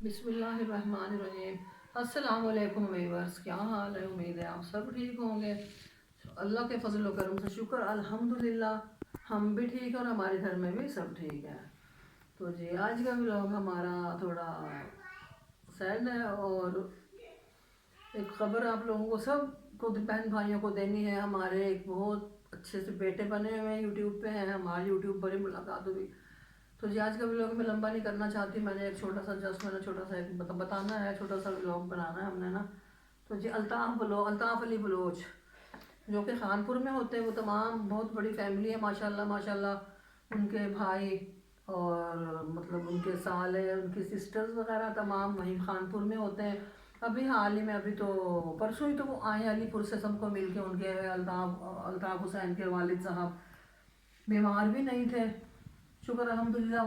بسم اللہ الرحمن الرحیم۔ السلام علیکم ویورس، کیا حال ہے؟ امید ہے آپ سب ٹھیک ہوں گے۔ اللہ کے فضل و کرم سے شکر الحمدللہ ہم بھی ٹھیک ہیں اور ہمارے گھر میں بھی سب ٹھیک ہے۔ تو جی آج کا ولاگ ہمارا تھوڑا سیڈ ہے اور ایک خبر آپ لوگوں کو سب کو بہن بھائیوں کو دینی ہے۔ ہمارے ایک بہت اچھے سے بیٹے بنے ہوئے ہیں، یوٹیوب پہ ہیں، ہماری یوٹیوب پر ہی ملاقات ہوئی۔ تو جی آج کا ولاگ میں لمبا نہیں کرنا چاہتی، میں نے ایک چھوٹا سا چھوٹا سا ایک بتانا ہے، چھوٹا سا ولاگ بنانا ہے ہم نے نا۔ تو جی الطاف علی بلوچ جو کہ خانپور میں ہوتے ہیں، وہ تمام بہت بڑی فیملی ہے ماشاءاللہ ماشاءاللہ۔ ان کے بھائی اور مطلب ان کے سالے، ان کی سسٹرز وغیرہ تمام وہیں خانپور میں ہوتے ہیں۔ ابھی حال ہی میں ابھی تو پرسوں ہی تو وہ آئے علی پور سے سب کو مل کے۔ ان کے الطاف حسین کے والد صاحب بیمار بھی نہیں تھے، شکر الحمدللہ۔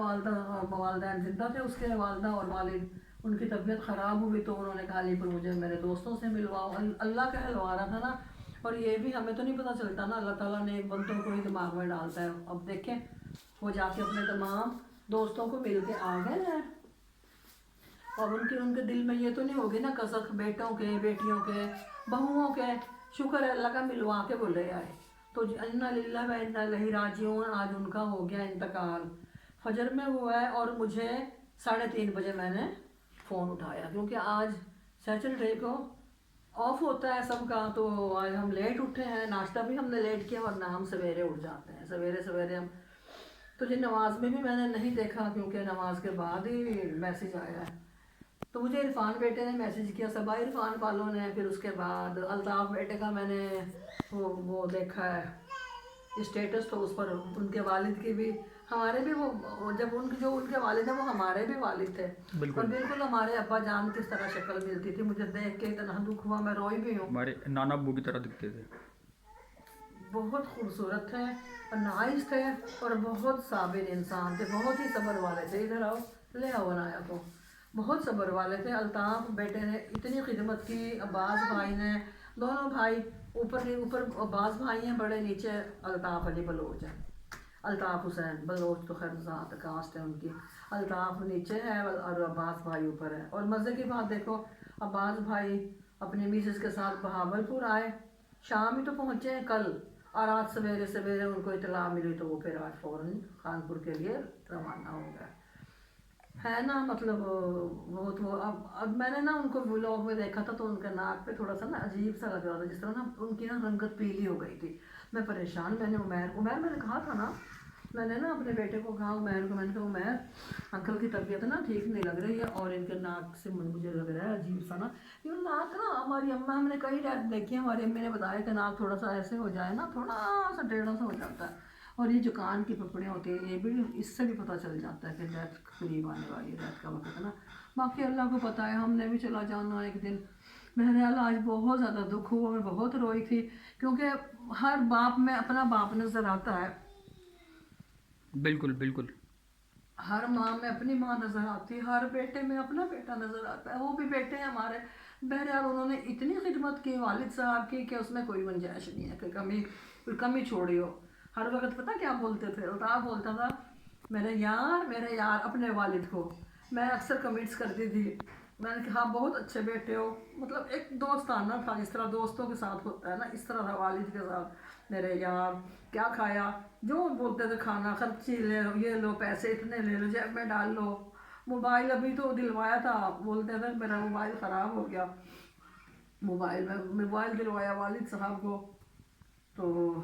والدین زندہ تھے، اس کے والدہ اور والد، ان کی طبیعت خراب ہوئی تو انہوں نے کہا علی پر مجھے میرے دوستوں سے ملواؤ۔ اللہ کا حلوا رہا تھا نا، اور یہ بھی ہمیں تو نہیں پتہ چلتا نا، اللہ تعالیٰ نے ایک بندوں کو ہی دماغ میں ڈالتا ہے۔ اب دیکھیں وہ جا کے اپنے تمام دوستوں کو مل کے آ گئے ہیں، اور ان کے دل میں یہ تو نہیں ہوگی نا کسک بیٹوں کے، بیٹیوں کے، بہوؤں کے۔ شکر ہے اللہ کا ملوا کے بولے آئے۔ تو انا للہ و انا الیہ راجعون، آج ان کا ہو گیا انتقال، فجر میں ہوا ہے۔ اور مجھے 3:30 بجے میں نے فون اٹھایا، کیونکہ آج سیٹرڈے کو آف ہوتا ہے سب کا، تو آج ہم لیٹ اٹھے ہیں، ناشتہ بھی ہم نے لیٹ کیا، ورنہ ہم سویرے اٹھ جاتے ہیں، سویرے سویرے ہم۔ تو جی نماز میں بھی میں نے نہیں دیکھا، کیونکہ نماز کے بعد ہی میسیج آیا ہے۔ تو مجھے عرفان بیٹے نے میسیج کیا، صبا عرفان والوں نے، پھر اس کے بعد الطاف بیٹے کا میں نے وہ دیکھا ہے اسٹیٹس، تو اس پر ان کے والد کی بھی، ہمارے بھی وہ جب ان کے والد ہیں وہ ہمارے بھی والد تھے، اور بالکل ہمارے ابا جان کس طرح شکل ملتی تھی، مجھے دیکھ کے اتنا دکھ ہوا، میں روئی بھی ہوں۔ ہمارے نانا ابو کی طرح دکھتے تھے، بہت خوبصورت تھے اور نائس تھے، اور بہت صابر انسان تھے، بہت ہی صبر والے تھے۔ ادھر آؤ، لے آؤ عنایا کو، بہت صبر والے تھے۔ الطاف بیٹے نے اتنی خدمت کی، عباس بھائی نے، دونوں بھائی، اوپر عباس بھائی ہیں بڑے، نیچے الطاف علی بلوچ ہیں، الطاف حسین بلوچ تو خیر ذات کاسٹ ہے ان کی، الطاف نیچے ہے اور عباس بھائی اوپر ہے۔ اور مزے کی بات دیکھو، عباس بھائی اپنی میسز کے ساتھ بہاولپور آئے، شام ہی تو پہنچے ہیں کل، اور آج سویرے سویرے ان کو اطلاع ملی تو وہ پھر آج فوراً خانپور کے لیے روانہ ہو گئے، ہے نا۔ مطلب بہت وہ اب میں نے نا ان کو ولاگ میں دیکھا تھا، تو ان کے ناک پہ تھوڑا سا نا عجیب سا لگ رہا تھا، جس طرح نا ان کی نا رنگت پیلی ہو گئی تھی۔ میں پریشان، میں نے عمیر میں نے کہا تھا نا، میں نے نا اپنے بیٹے کو کہا، عمیر کو، میں نے کہا عمیر انکل کی طبیعت نا ٹھیک نہیں لگ رہی ہے، اور ان کے ناک سے مجھے لگ رہا ہے عجیب سا نا، یہ ناک نا، ہماری اماں، ہم نے کئی ڈیتھ دیکھی، ہماری امی نے بتایا کہ ناک تھوڑا سا ایسے ہو جائے نا، تھوڑا سا ٹیڑھا سا ہو جاتا ہے، اور یہ جو کان کی پپڑیاں ہوتی ہیں، یہ بھی اس سے بھی پتہ چل جاتا ہے کہ ڈیتھ قریب آنے والی ہے، ڈیتھ کا وقت ہے نا۔ باقی اللہ کو پتہ ہے، ہم نے بھی چلا جانا ایک دن۔ بہرحال آج بہت زیادہ دکھ ہوا، میں بہت روئی تھی، کیونکہ ہر باپ میں اپنا باپ نظر آتا ہے، بالکل بالکل، ہر ماں میں اپنی ماں نظر آتی ہے، ہر بیٹے میں اپنا بیٹا نظر آتا ہے، وہ بھی بیٹے ہیں ہمارے۔ بہرحال انہوں نے اتنی خدمت کی والد صاحب کی کہ اس میں کوئی گنجائش نہیں ہے کہ کوئی کمی چھوڑی ہو۔ ہر وقت پتہ کیا بولتے تھے، الطاف بولتا تھا میرے یار اپنے والد کو، میں اکثر کمنٹس کرتی تھی، میں نے کہا بہت اچھے بیٹے ہو، مطلب ایک دوستانہ تھا، جس طرح دوستوں کے ساتھ ہوتا ہے نا، اس طرح تھا والد کے ساتھ، میرے یار کیا کھایا، جو بولتے تھے کھانا، خرچی لے لو، یہ لو، پیسے اتنے لے لو، جیب میں ڈال لو۔ موبائل ابھی تو دلوایا تھا، بولتے تھے میرا موبائل خراب ہو گیا، موبائل دلوایا والد صاحب کو، تو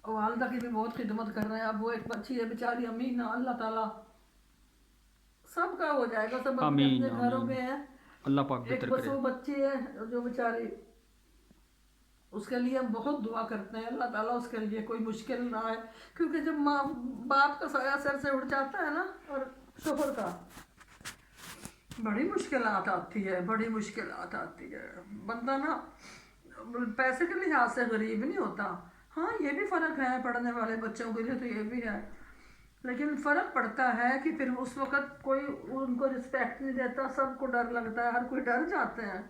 والدہ کی بھی بہت خدمت کر رہے ہیں۔ اب وہ ایک بچی ہے بیچاری امینہ، اللہ تعالیٰ سب کا ہو جائے گا، سب اپنے آمین اپنے گھروں آمین، میں ہیں۔ اللہ پاک ایک بہتر بس کرے۔ وہ بچی ہے جو بیچاری، اس کے لیے ہم بہت دعا کرتے ہیں، اللہ تعالیٰ اس کے لیے کوئی مشکل نہ آئے، کیونکہ جب ماں باپ کا سایہ سر سے اٹھ جاتا ہے نا، اور شوہر کا، بڑی مشکلات آتی ہے، بڑی مشکلات آتی ہے۔ بندہ نا پیسے کے لحاظ سے غریب نہیں ہوتا، ہاں یہ بھی فرق ہے، پڑھنے والے بچوں کے لیے تو یہ بھی ہے، لیکن فرق پڑتا ہے کہ پھر اس وقت کوئی ان کو رسپیکٹ نہیں دیتا، سب کو ڈر لگتا ہے، ہر کوئی ڈر جاتے ہیں،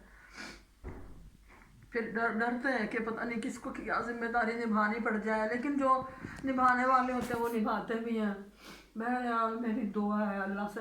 پھر ڈرتے ہیں کہ پتہ نہیں کس کو کیا ذمہ داری نبھانی پڑ جائے، لیکن جو نبھانے والے ہوتے ہیں وہ نبھاتے بھی ہیں۔ بہرحال میری دعا ہے اللہ سے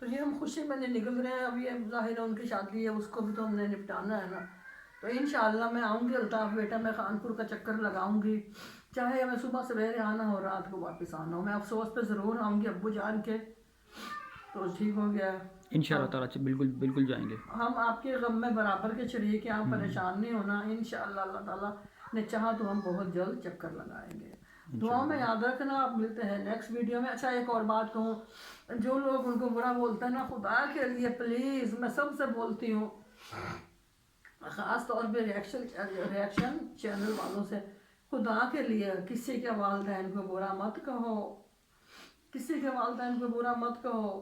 تو یہ ہم خوشی میں نہیں نکل رہے ہیں. اب یہ ظاہر ہے ان کی شادی ہے, اس کو بھی تو ہم نے نپٹانا ہے نا. تو انشاءاللہ میں آؤں گی الطاف بیٹا, میں خانپور کا چکر لگاؤں گی, چاہے ہمیں صبح سویرے آنا ہو رات کو واپس آنا ہو. میں افسوس پہ ضرور آؤں گی ابو جان کے. تو ٹھیک ہو گیا. انشاءاللہ تعالیٰ سے بالکل بالکل جائیں گے. ہم آپ کے غم میں برابر کے شریک ہیں, آپ پریشان نہیں ہونا. انشاءاللہ اللہ تعالیٰ نے چاہا تو ہم بہت جلد چکر لگائیں گے. دعاؤں میں یاد رکھنا. آپ ملتے ہیں نیکسٹ ویڈیو میں. اچھا ایک اور بات کہوں, جو لوگ ان کو برا بولتے ہیں نا, خدا کے لیے پلیز میں سب سے بولتی ہوں, خاص طور پہ ریاکشن چینل والوں سے, خدا کے لیے کسی کے والدین کو برا مت کہو, کسی کے والدین کو برا مت کہو,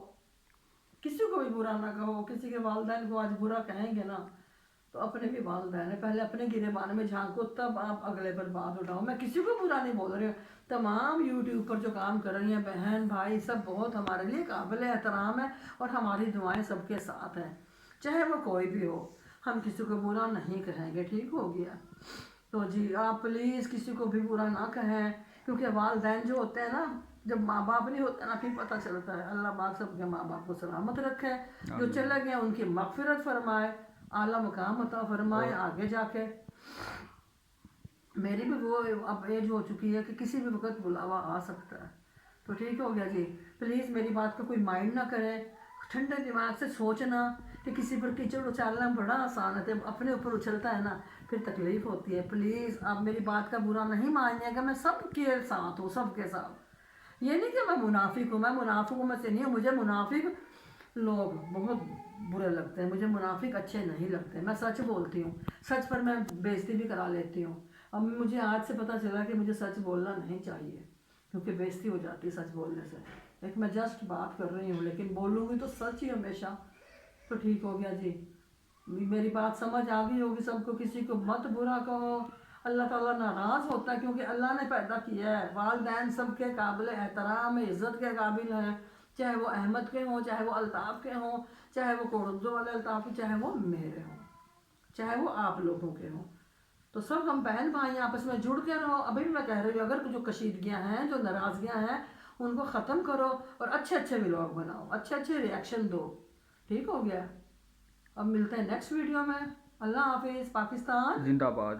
کسی کو بھی برا نہ کہو. کسی کے والدین کو آج برا کہیں گے نا تو اپنے بھی والدین ہیں, پہلے اپنے گریبان میں جھانکو تب آپ اگلے پر بات اٹھاؤ. میں کسی کو برا نہیں بول رہی ہوں. تمام یوٹیوب پر جو کام کر رہی ہیں بہن بھائی سب بہت ہمارے لیے قابل احترام ہے, اور ہماری دعائیں سب کے ساتھ ہیں, چاہے وہ کوئی بھی ہو. ہم کسی کو برا نہیں کہیں گے, ٹھیک ہو گیا. تو جی آپ پلیز کسی کو بھی برا نہ کہیں, کیونکہ والدین جو ہوتے ہیں نا, جب ماں باپ نہیں ہوتے نا پھر پتہ چلتا ہے. اللہ پاک سب کے ماں باپ کو سلامت رکھے, جو چلے گئے ان کی مغفرت فرمائے, اعلیٰ مقام عطا فرمائے آگے جا کے. میری بھی وہ اب ایج ہو چکی ہے کہ کسی بھی وقت بلاوا آ سکتا ہے. تو ٹھیک ہو گیا جی. پلیز میری بات کا کوئی مائنڈ نہ کرے, ٹھنڈے دماغ سے سوچنا کہ کسی پر کیچڑ اچھالنا بڑا آسان ہے, جب اپنے اوپر اچھلتا ہے نا پھر تکلیف ہوتی ہے. پلیز آپ میری بات کا برا نہیں مانیے گا, میں سب کے ساتھ ہوں, سب کے ساتھ. یہ نہیں کہ میں منافق ہوں, میں منافقوں میں سے نہیں ہوں. مجھے منافق لوگ بہت برے لگتے ہیں, مجھے منافق اچھے نہیں لگتے. میں سچ بولتی ہوں, سچ پر میں بےعزتی بھی کرا لیتی ہوں. اب مجھے آج سے پتہ چلا کہ مجھے سچ بولنا نہیں چاہیے, کیونکہ بےعزتی ہو جاتی ہے سچ بولنے سے. ایک میں جسٹ بات کر رہی ہوں, لیکن بولوں گی تو سچ ہی ہمیشہ. تو ٹھیک ہو گیا جی. میری بات سمجھ آ گئی ہوگی سب کو. کسی کو مت برا کہو, اللہ تعالیٰ ناراض ہوتا ہے, کیونکہ اللہ نے پیدا کیا ہے. والدین سب کے قابل احترام عزت کے قابل ہیں, چاہے وہ احمد کے ہوں, چاہے وہ الطاف کے ہوں, چاہے وہ کوڑنزو والے الطاف, چاہے وہ میرے ہوں, چاہے وہ آپ لوگوں کے ہوں. تو سب ہم بہن بھائی آپس میں جڑ کے رہو. ابھی بھی میں کہہ رہی ہوں, اگر جو کشیدگیاں ہیں, جو ناراضگیاں ہیں, ان کو ختم کرو اور اچھے اچھے ولاگ بناؤ, اچھے اچھے ریاکشن دو. ٹھیک ہو گیا. اب ملتے ہیں نیکسٹ ویڈیو میں. اللہ حافظ. پاکستان زندہ باد.